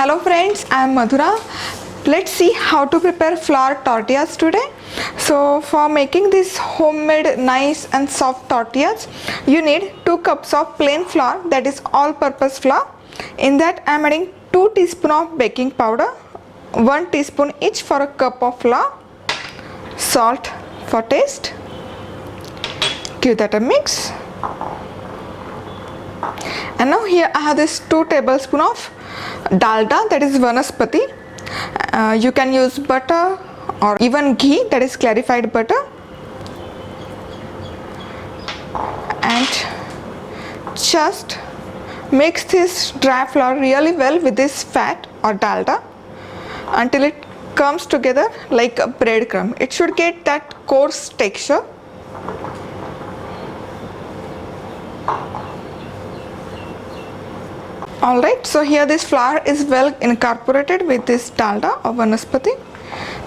Hello friends, I am Madhura. Let's see how to prepare flour tortillas today. So for making this homemade nice and soft tortillas, you need 2 cups of plain flour, that is all purpose flour. In that I am adding 2 teaspoons of baking powder, 1 teaspoon each for a cup of flour, salt for taste. Give that a mix. And now here I have this 2 tablespoons of Dalda, that is Vanaspati. You can use butter or even ghee, that is clarified butter. And just mix this dry flour really well with this fat or Dalda until it comes together like a breadcrumb. It should get that coarse texture. Alright, so here this flour is well incorporated with this Dalda or Vanaspati.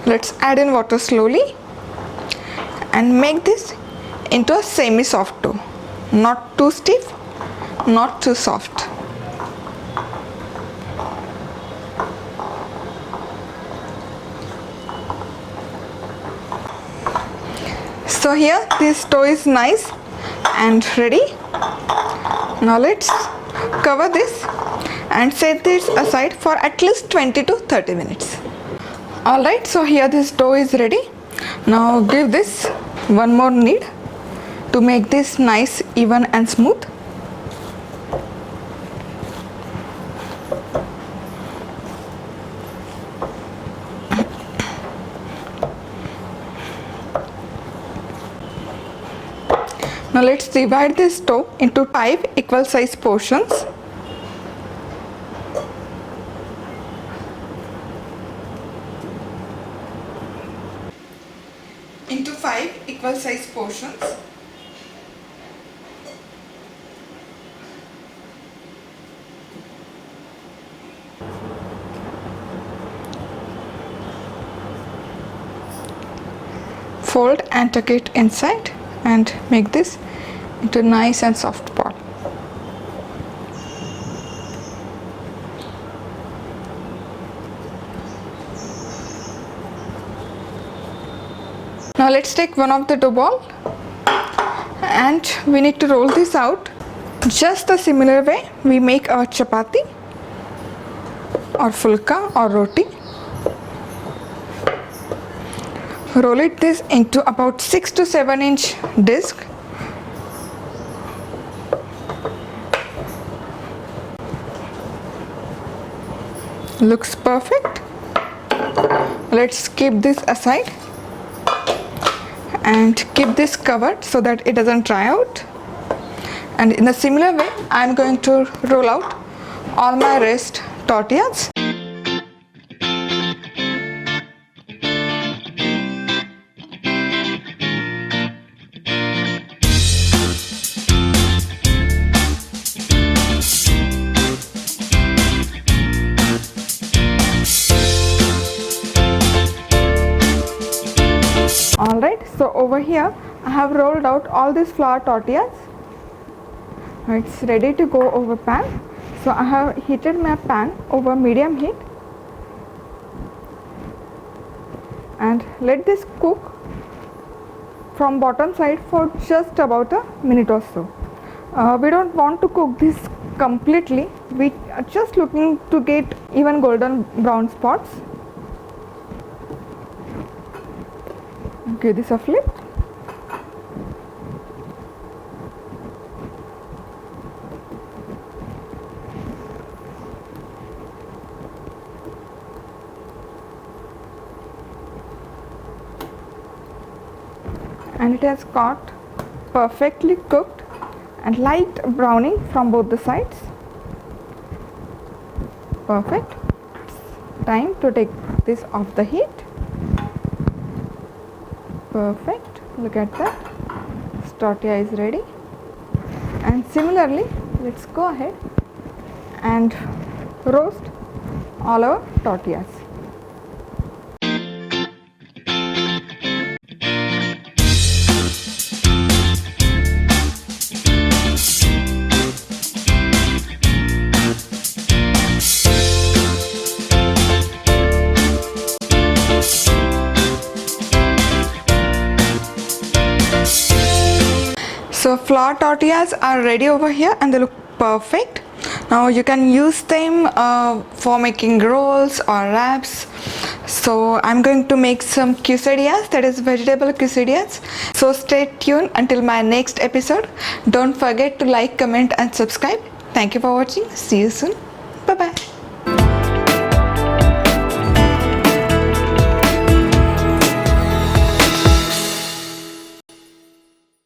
Let's add in water slowly and make this into a semi-soft dough. Not too stiff, not too soft. So here this dough is nice and ready. Now let's cover this and set this aside for at least 20 to 30 minutes. Alright, so here this dough is ready. Now give this one more knead to make this nice, even and smooth. Now let's divide this dough into 5 equal size portions. Into 5 equal size portions. Fold and tuck it inside and make this into nice and soft ball. Now let's take one of the dough ball and we need to roll this out just the similar way we make our chapatti or fulka or roti. Roll it this into about 6 to 7 inch disc. Looks perfect. Let's keep this aside and keep this covered so that it doesn't dry out. And in a similar way I am going to roll out all my rest tortillas. Alright, so over here I have rolled out all these flour tortillas. It's ready to go over pan. So I have heated my pan over medium heat and let this cook from bottom side for just about a minute or so. We don't want to cook this completely. We are just looking to get even golden brown spots. Give this a flip. And it has got perfectly cooked and light browning from both the sides. Perfect. It's time to take this off the heat. Perfect. Look at that. This tortilla is ready. And similarly, let's go ahead and roast all our tortillas. So flour tortillas are ready over here and they look perfect. Now you can use them for making rolls or wraps. So I'm going to make some quesadillas, that is vegetable quesadillas. So stay tuned until my next episode. Don't forget to like, comment and subscribe. Thank you for watching. See you soon.